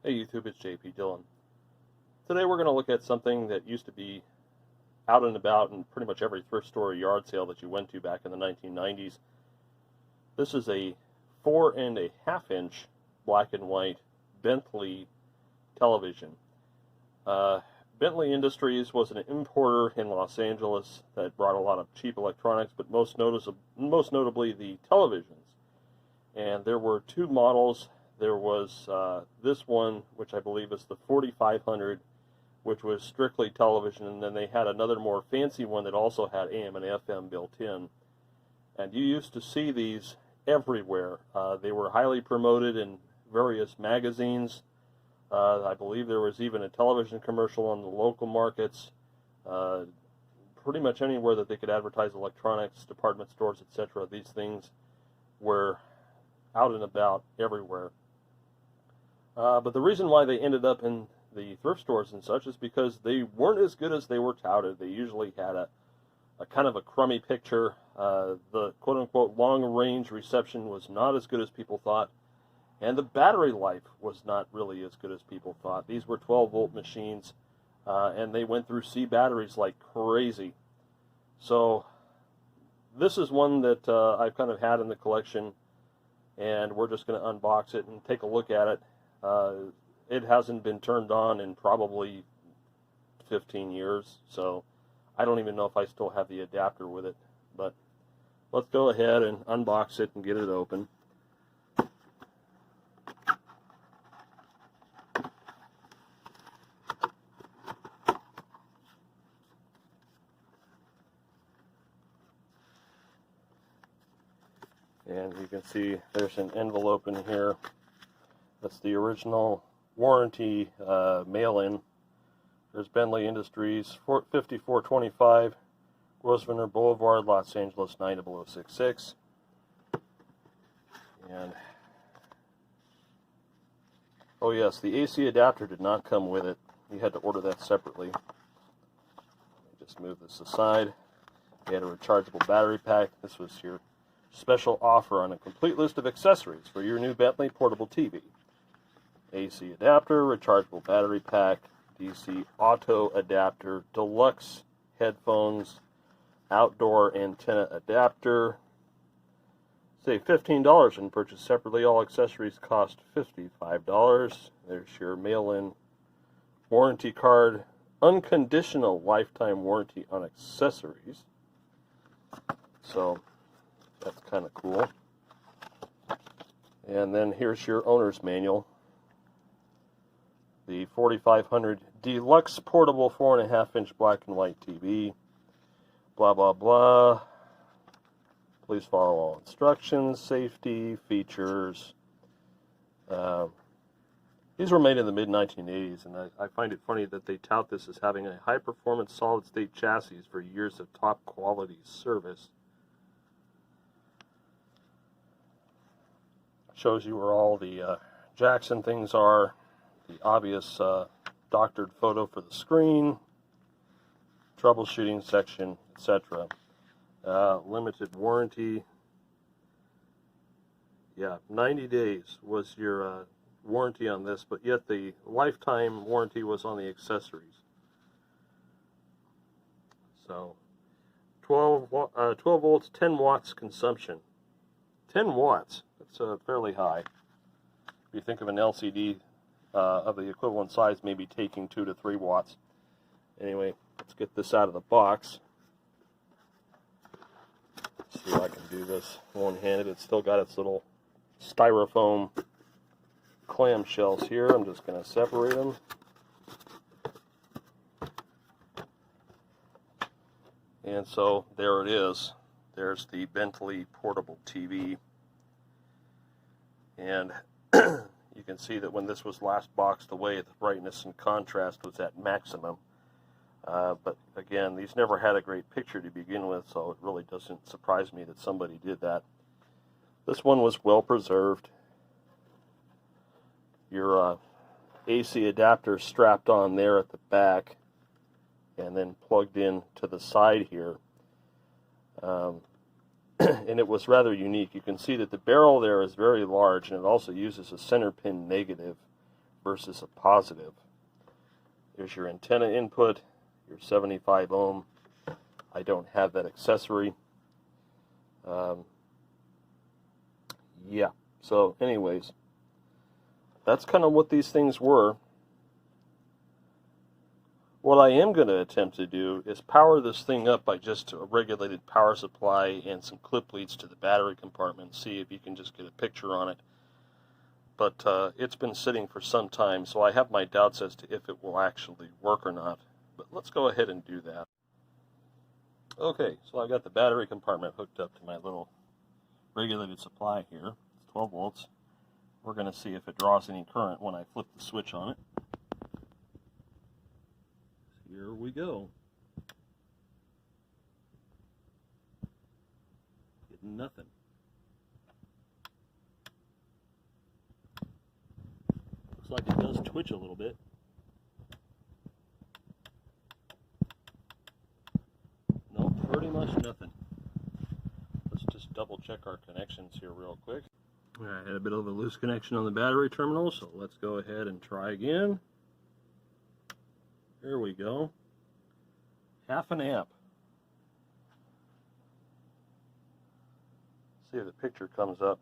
Hey YouTube, it's JP Dillon. Today we're going to look at something that used to be out and about in pretty much every thrift store or yard sale that you went to back in the 1990s. This is a 4.5-inch black and white Bentley television. Bentley Industries was an importer in Los Angeles that brought a lot of cheap electronics, but most notably the televisions. And there were two models. There was this one, which I believe is the 4500, which was strictly television, and then they had another more fancy one that also had AM and FM built in. And you used to see these everywhere. They were highly promoted in various magazines. I believe there was even a television commercial on the local markets. Pretty much anywhere that they could advertise electronics, department stores, etc. These things were out and about everywhere. But the reason why they ended up in the thrift stores and such is because they weren't as good as they were touted. They usually had a kind of a crummy picture. The quote-unquote long-range reception was not as good as people thought, and the battery life was not really as good as people thought. These were 12-volt machines, and they went through C batteries like crazy. So this is one that I've kind of had in the collection, and we're just going to unbox it and take a look at it. It hasn't been turned on in probably 15 years, so I don't even know if I still have the adapter with it. But let's go ahead and unbox it and get it open. And you can see there's an envelope in here. That's the original warranty mail-in. There's Bentley Industries, 5425 Grosvenor Boulevard, Los Angeles 90066. And oh yes, the AC adapter did not come with it. You had to order that separately. Let me just move this aside. You had a rechargeable battery pack. This was your special offer on a complete list of accessories for your new Bentley portable TV. AC adapter, rechargeable battery pack, DC auto adapter, deluxe headphones, outdoor antenna adapter. Save $15 and purchase separately. All accessories cost $55. There's your mail-in warranty card, unconditional lifetime warranty on accessories. So that's kind of cool. And then here's your owner's manual. The 4500 Deluxe Portable 4.5-inch black and white TV. Blah, blah, blah. Please follow all instructions, safety, features. These were made in the mid-1980s, and I find it funny that they tout this as having a high-performance solid-state chassis for years of top-quality service. Shows you where all the jacks and things are. The obvious doctored photo for the screen, troubleshooting section, etc. Limited warranty. Yeah, 90 days was your warranty on this, but yet the lifetime warranty was on the accessories. So 12 volts, 10 watts consumption. 10 watts, that's fairly high. If you think of an LCD of the equivalent size, maybe taking 2 to 3 watts. Anyway, let's get this out of the box. Let's see if I can do this one-handed. It's still got its little styrofoam clamshells here. I'm just going to separate them. And so there it is. There's the Bentley portable TV. And you can see that when this was last boxed away, the brightness and contrast was at maximum. But again, these never had a great picture to begin with, so it really doesn't surprise me that somebody did that. This one was well preserved. Your AC adapter strapped on there at the back and then plugged in to the side here. And it was rather unique. You can see that the barrel there is very large, and it also uses a center pin negative versus a positive. Here's your antenna input, your 75 ohm. I don't have that accessory. Yeah, so anyways, that's kind of what these things were. What I am going to attempt to do is power this thing up by just a regulated power supply and some clip leads to the battery compartment, see if you can just get a picture on it. But it's been sitting for some time, so I have my doubts as to if it will actually work or not. But let's go ahead and do that. Okay, so I've got the battery compartment hooked up to my little regulated supply here. It's 12 volts. We're going to see if it draws any current when I flip the switch on it. Here we go. Getting nothing. Looks like it does twitch a little bit. No, pretty much nothing. Let's just double check our connections here real quick. I had a bit of a loose connection on the battery terminal, so let's go ahead and try again. There we go. 0.5 amp. See if the picture comes up.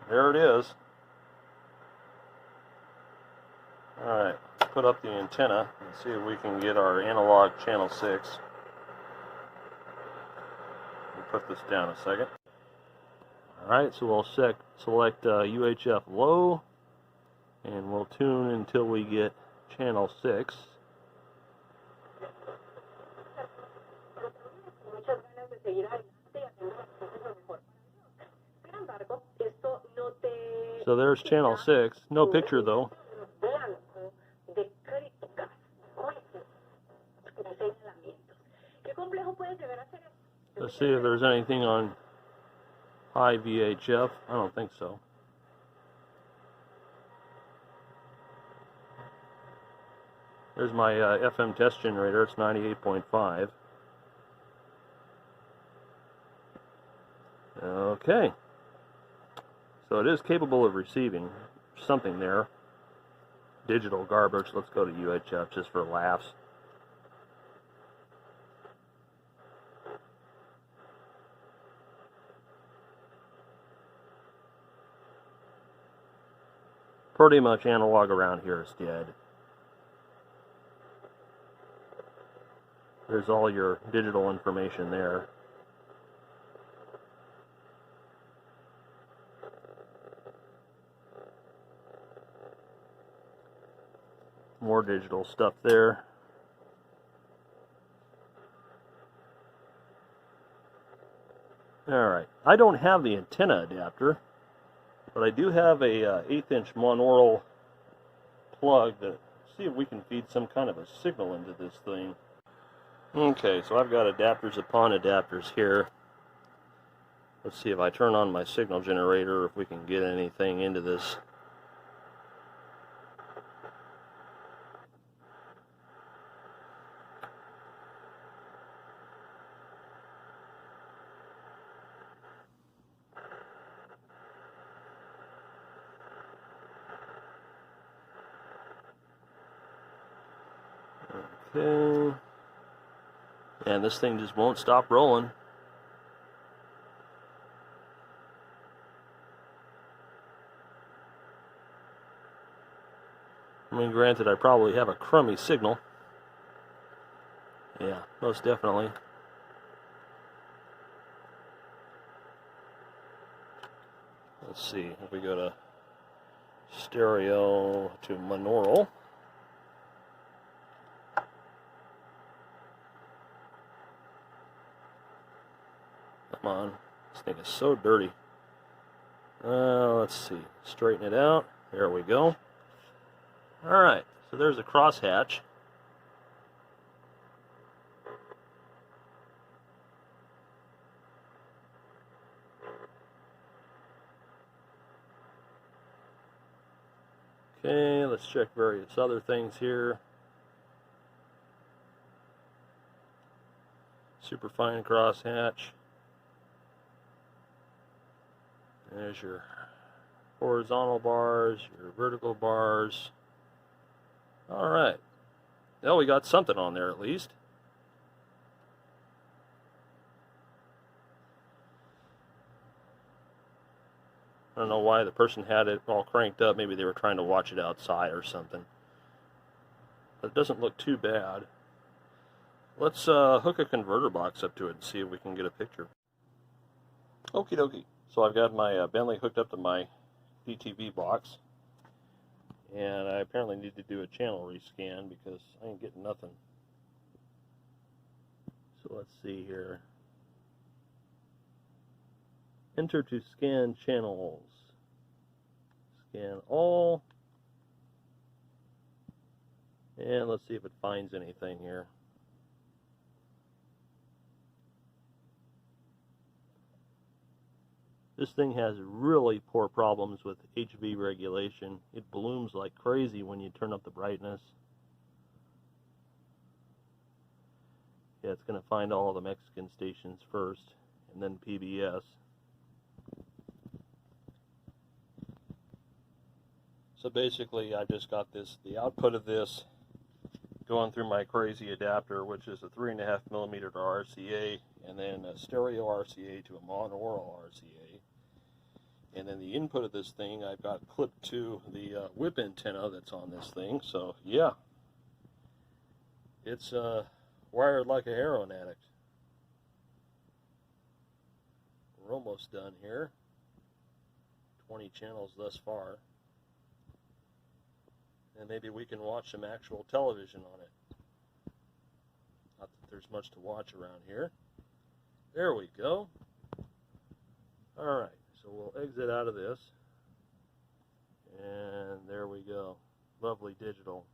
There it is. Alright, let's put up the antenna and see if we can get our analog channel 6. We'll put this down a second. Alright, so we'll select UHF low, and we'll tune until we get channel 6. So there's channel 6. No picture though. Let's see if there's anything on high VHF. I don't think so. There's my FM test generator. It's 98.5. Okay. So it is capable of receiving something there. Digital garbage. Let's go to UHF just for laughs. Pretty much analog around here is dead. There's all your digital information there. More digital stuff there. Alright, I don't have the antenna adapter, but I do have a 1/8" monaural plug to see if we can feed some kind of a signal into this thing. Okay, so I've got adapters upon adapters here. Let's see if I turn on my signal generator, if we can get anything into this. Okay. And this thing just won't stop rolling. I mean, granted, I probably have a crummy signal. Yeah, most definitely. Let's see, if we go to stereo to monaural. Come on, this thing is so dirty. Let's see, straighten it out. There we go. Alright, so there's a crosshatch. Okay, let's check various other things here. Superfine crosshatch. There's your horizontal bars, your vertical bars. Alright. Well, we got something on there at least. I don't know why the person had it all cranked up. Maybe they were trying to watch it outside or something. But it doesn't look too bad. Let's hook a converter box up to it and see if we can get a picture. Okie dokie. So I've got my Bentley hooked up to my DTV box. And I apparently need to do a channel rescan because I ain't getting nothing. So let's see here. Enter to scan channels. Scan all. And let's see if it finds anything here. This thing has really poor problems with HV regulation. It blooms like crazy when you turn up the brightness. Yeah, it's going to find all the Mexican stations first, and then PBS. So basically, I just got the output of this going through my crazy adapter, which is a 3.5mm to RCA, and then a stereo RCA to a monaural RCA. And then the input of this thing I've got clipped to the whip antenna that's on this thing. So yeah, it's wired like a heroin addict. We're almost done here. 20 channels thus far. And maybe we can watch some actual television on it. Not that there's much to watch around here. There we go. Alright, so we'll exit out of this. And there we go. Lovely digital.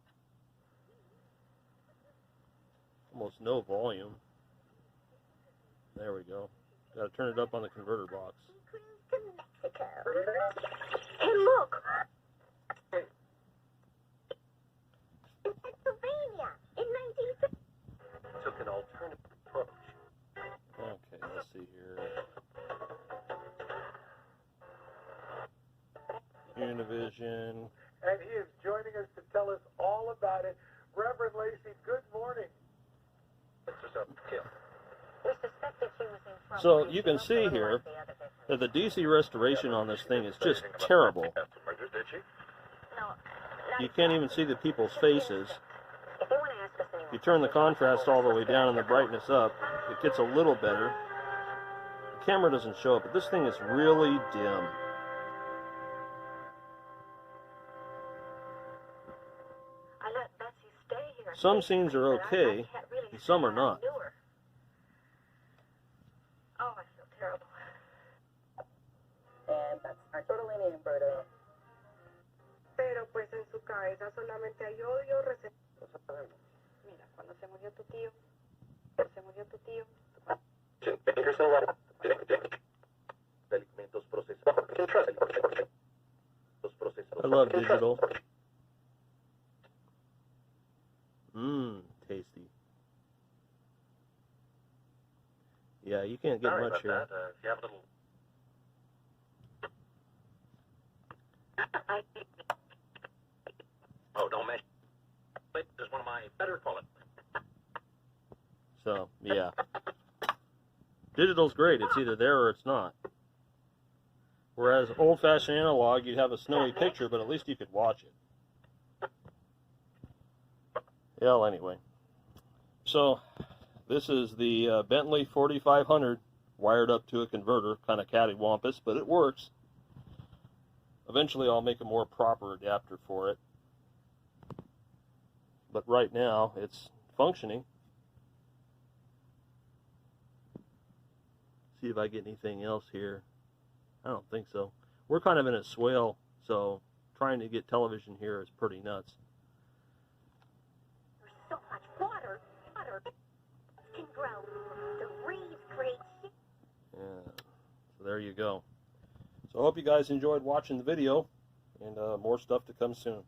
Almost no volume. There we go. Got to turn it up on the converter box. Hey, look! In Pennsylvania, in 1950. Took an alternative approach. Okay, let's see here. Univision. And he is joining us to tell us all about it. Reverend Lacey, good morning. So you can see here that the DC restoration on this thing is just terrible. You can't even see the people's faces. You turn the contrast all the way down and the brightness up, it gets a little better. The camera doesn't show it, but this thing is really dim. Some scenes are okay, and some are not. Oh, I feel terrible. And that's our totally inverted. Pero pues en su cabeza solamente hay odio, resentimiento. Mira, cuando se murió tu tío, I love digital. Tasty. Yeah, you can't get much here. If you have a little... Oh, don't mention. This is one of my better quality. So, yeah. Digital's great. It's either there or it's not. Whereas old-fashioned analog, you'd have a snowy picture, but at least you could watch it. Well, anyway. So, this is the Bentley 4500 wired up to a converter. Kind of cattywampus, but it works. Eventually I'll make a more proper adapter for it. But right now, it's functioning. See if I get anything else here. I don't think so. We're kind of in a swale, so trying to get television here is pretty nuts. There's so much water can grow. The reeds create shit. Yeah, so there you go. So I hope you guys enjoyed watching the video, and more stuff to come soon.